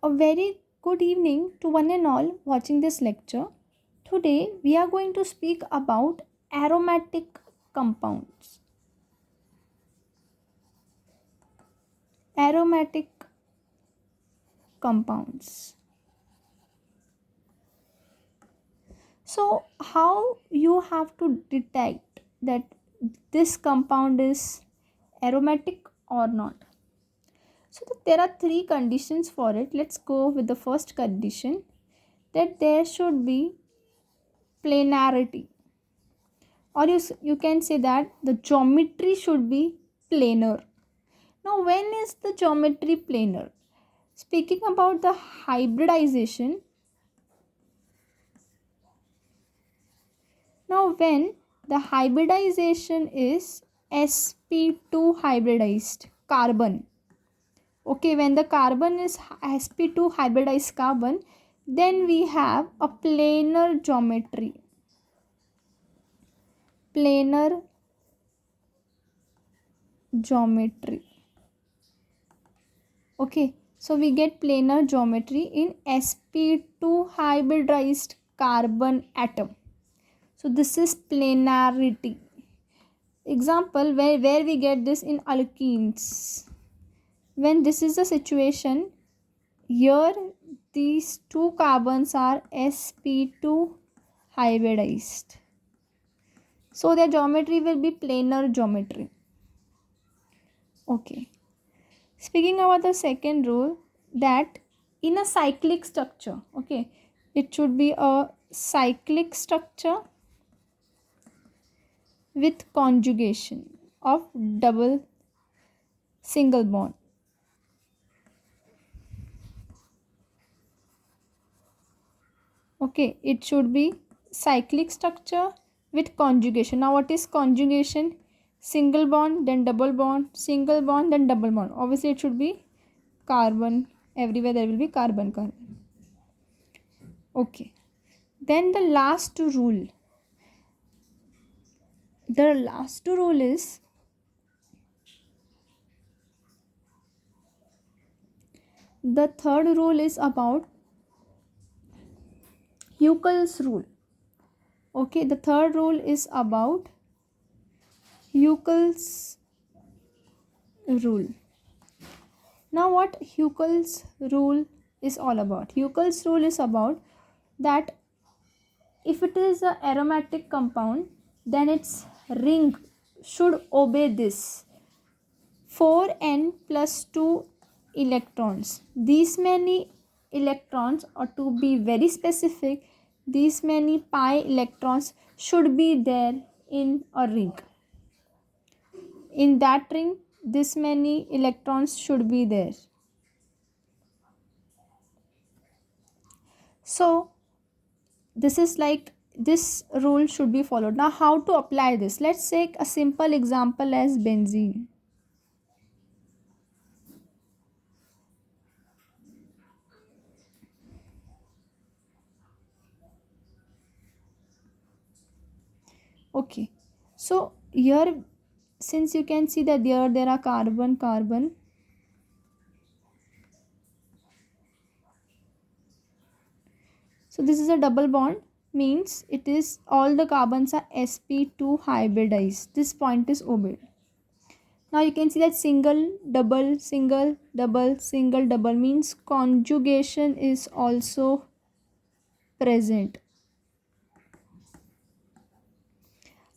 A very good evening to one and all watching this lecture. Today we are going to speak about aromatic compounds. Aromatic compounds. So, how you have to detect that this compound is aromatic or not? So, there are three conditions for it. Let's go with the first condition, that there should be planarity, or you can say that the geometry should be planar. Now, when is the geometry planar? Speaking about the hybridization, now when the hybridization is sp2 hybridized carbon, okay, when the carbon is sp2 hybridized carbon, then we have a planar geometry. Planar geometry. Okay, so we get planar geometry in sp2 hybridized carbon atom. So this is planarity. Example, where we get this in alkenes. When this is the situation, here these two carbons are sp2 hybridized. So their geometry will be planar geometry. Okay. Speaking about the second rule, that in a cyclic structure, okay, it should be a cyclic structure with conjugation of double single bond. Okay, it should be cyclic structure with conjugation. Now what is conjugation? Single bond, then double bond, single bond, then double bond. Obviously it should be carbon. Everywhere there will be carbon. Okay, then the last rule is the third rule is about Huckel's rule. Okay, the third rule is about Huckel's rule. Now what Huckel's rule is all about? Huckel's rule is about that if it is an aromatic compound, then its ring should obey this 4n plus 2 electrons. These many electrons, or to be very specific, these many pi electrons should be there in a ring. In that ring, this many electrons should be there. So this is like, this rule should be followed. Now how to apply this? Let's take a simple example as benzene. Okay, so here, since you can see that there are carbon, so this is a double bond, means it is all the carbons are sp2 hybridized. This point is obeyed. Now you can see that single, double, single, double, single, double means conjugation is also present.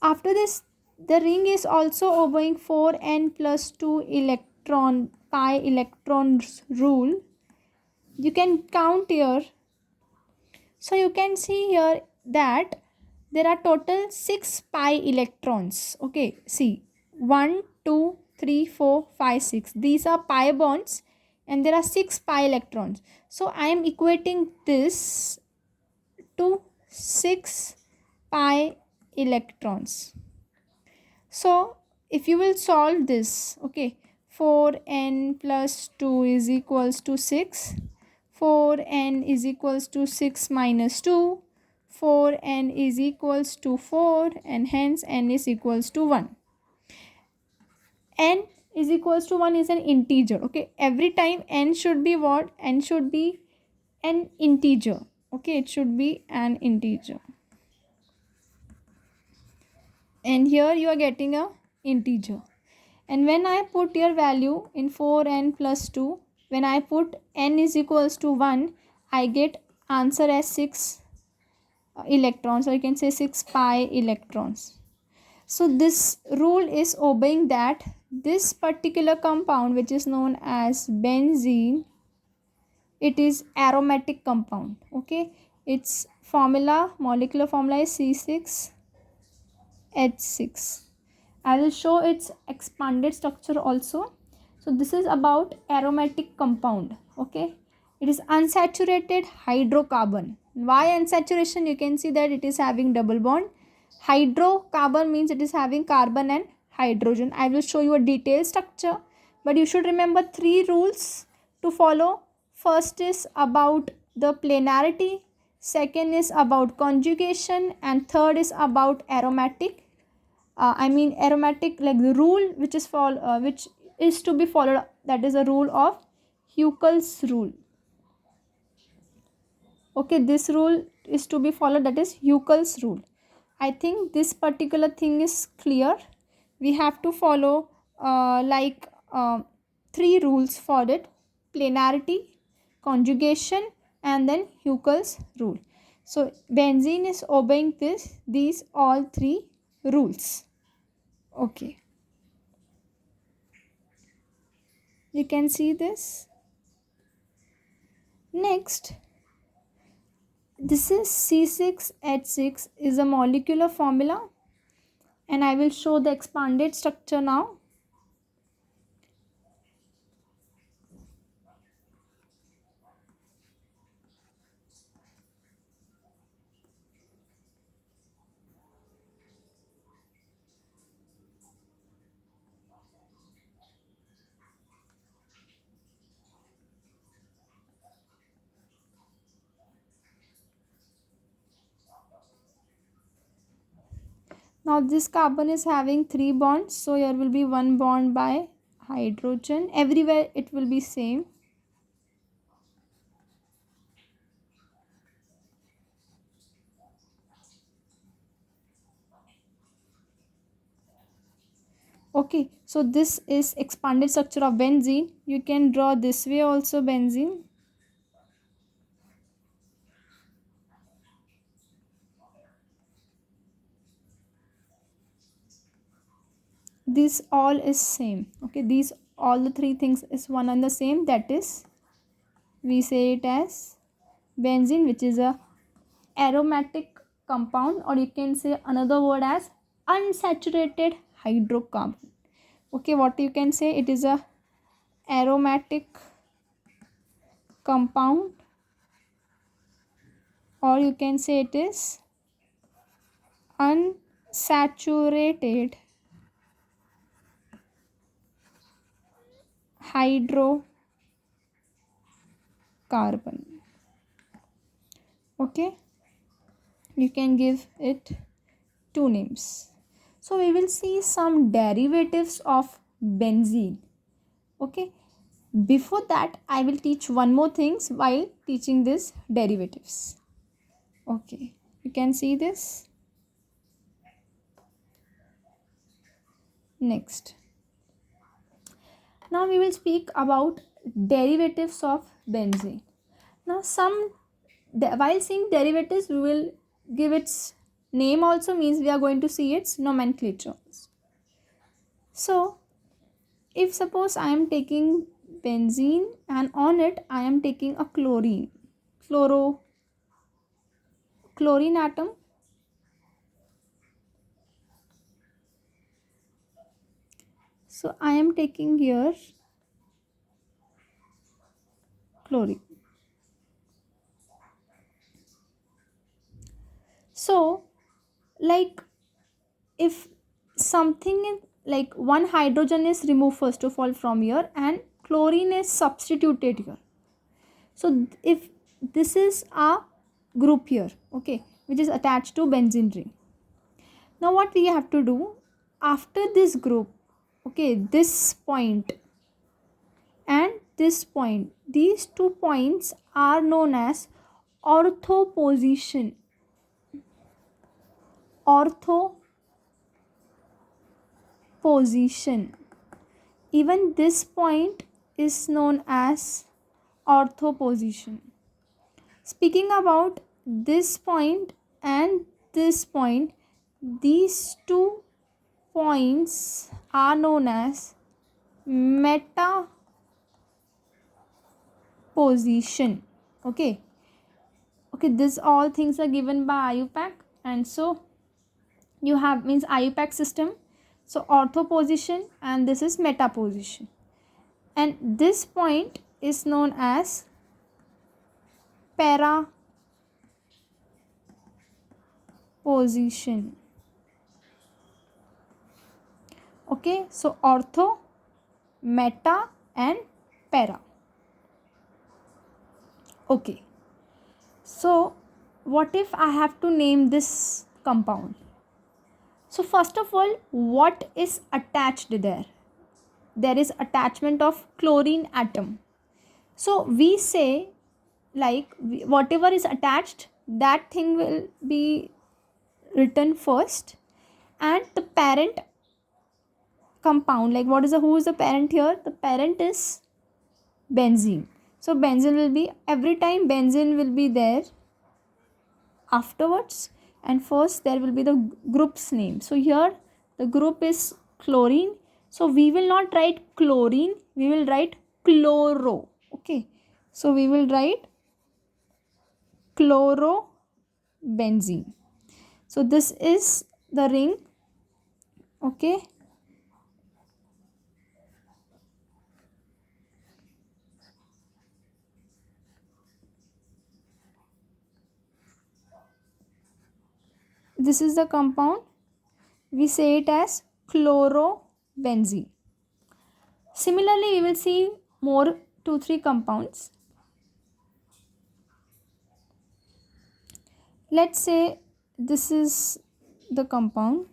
After this, the ring is also obeying 4n plus 2 electron pi electrons rule. You can count here. So you can see here that there are total 6 pi electrons. Okay, see, 1, 2, 3, 4, 5, 6. These are pi bonds and there are 6 pi electrons. So I am equating this to 6 pi electrons. So if you will solve this, okay, 4n plus 2 is equals to 6. 4n is equals to 6 minus 2. 4n is equals to 4, and hence n is equals to 1. And is equals to 1 is an integer. Okay, every time n should be what? N should be an integer. Okay, it should be an integer, and here you are getting a integer. And when I put your value in 4n plus 2, when I put n is equals to 1, I get answer as 6 electrons, or you can say 6 pi electrons. So this rule is obeying that this particular compound, which is known as benzene, it is aromatic compound. Okay, its formula, molecular formula is C6H6. I will show its expanded structure also. So this is about aromatic compound. Okay, it is unsaturated hydrocarbon. Why unsaturation? You can see that it is having double bond. Hydrocarbon means it is having carbon and hydrogen. I will show you a detailed structure, but you should remember 3 rules to follow. First is about the planarity, second is about conjugation, and third is about aromatic. Aromatic, like the rule which is to be followed, that is a rule of Huckel's rule. Okay, this rule is to be followed, that is Huckel's rule. I think this particular thing is clear. We have to follow 3 rules for it: planarity, conjugation, and then Huckel's rule. So benzene is obeying these all 3 rules. Okay, you can see this. Next, this is C6H6 is a molecular formula, and I will show the expanded structure now. Now this carbon is having 3 bonds, so here will be 1 bond by hydrogen. Everywhere it will be same. Okay, so this is expanded structure of benzene. You can draw this way also benzene. This all is same. Okay, these all the 3 things is one and the same, that is we say it as benzene, which is a aromatic compound, or you can say another word as unsaturated hydrocarbon. Okay, what you can say, it is a aromatic compound, or you can say it is unsaturated hydrocarbon. Okay, you can give it 2 names. So we will see some derivatives of benzene. Okay, before that I will teach one more things while teaching this derivatives. Okay, you can see this. Next, now we will speak about derivatives of benzene. Now while seeing derivatives, we will give its name also, means we are going to see its nomenclature. So if suppose I am taking benzene and on it I am taking a chlorine atom, so I am taking here chlorine. So like if something in, like one hydrogen is removed first of all from here and chlorine is substituted here. So if this is a group here, okay, which is attached to benzene ring. Now what we have to do, after this group, Okay, this point and this point, these 2 points are known as ortho position. Ortho position. Even this point is known as ortho position. Speaking about this point and this point, these 2 points are known as meta position. Okay, this all things are given by IUPAC, and so you have means IUPAC system. So ortho position and this is meta position, and this point is known as para position. Okay, so ortho, meta and para. Okay, so what if I have to name this compound? So first of all, what is attached there? There is attachment of chlorine atom. So we say like whatever is attached, that thing will be written first, and the parent compound, like what is the who is the parent here? The parent is benzene. So benzene will be, every time benzene will be there afterwards, and first there will be the group's name. So here the group is chlorine, so we will not write chlorine, we will write chloro. Okay, so we will write chlorobenzene. So this is the ring. Okay, this is the compound, we say it as chlorobenzene. Similarly, we will see more 2-3 compounds. Let's say this is the compound.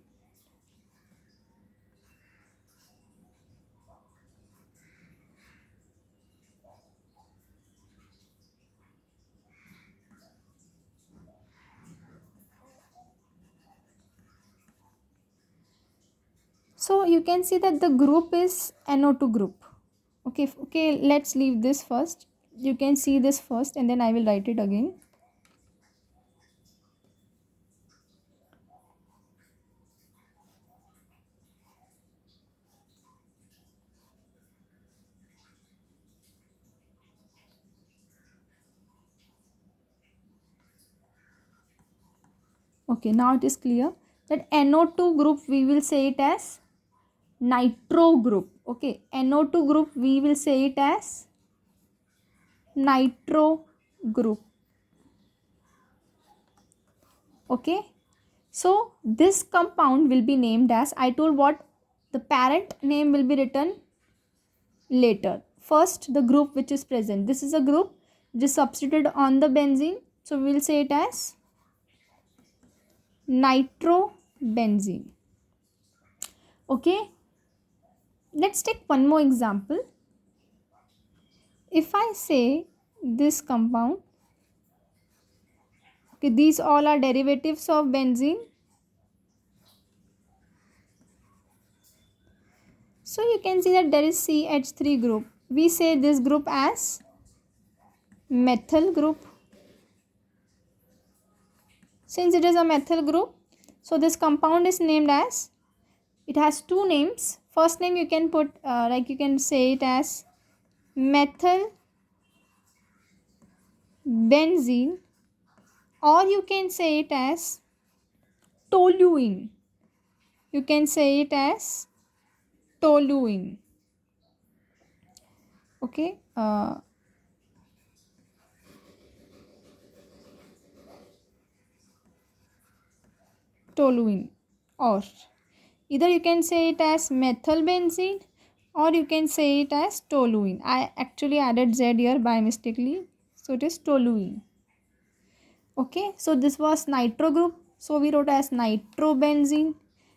So you can see that the group is NO2 group. Okay, let's leave this first. You can see this first and then I will write it again. Okay, now it is clear that NO2 group we will say it as nitro group. Okay, NO2 group we will say it as nitro group. Okay, so this compound will be named as, I told what the parent name will be written later. First the group which is present, this is a group which is substituted on the benzene, so we will say it as nitrobenzene. Okay, let's take one more example. If I say this compound, okay, these all are derivatives of benzene. So you can see that there is CH3 group. We say this group as methyl group. Since it is a methyl group, so this compound is named as, it has 2 names. First name you can put like you can say it as methyl benzene, or you can say it as toluene. You can say it as toluene. Okay, toluene, or either you can say it as methyl benzene or you can say it as toluene. I actually added Z here by mistakenly, so it is toluene. Okay, so this was nitro group, so we wrote as nitrobenzene.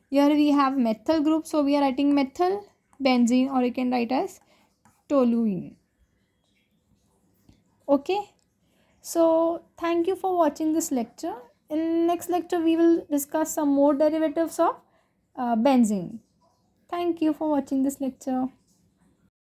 Here we have methyl group, so we are writing methyl, benzene, or you can write as toluene. Okay, so thank you for watching this lecture. In next lecture we will discuss some more derivatives of benzene. Thank you for watching this lecture.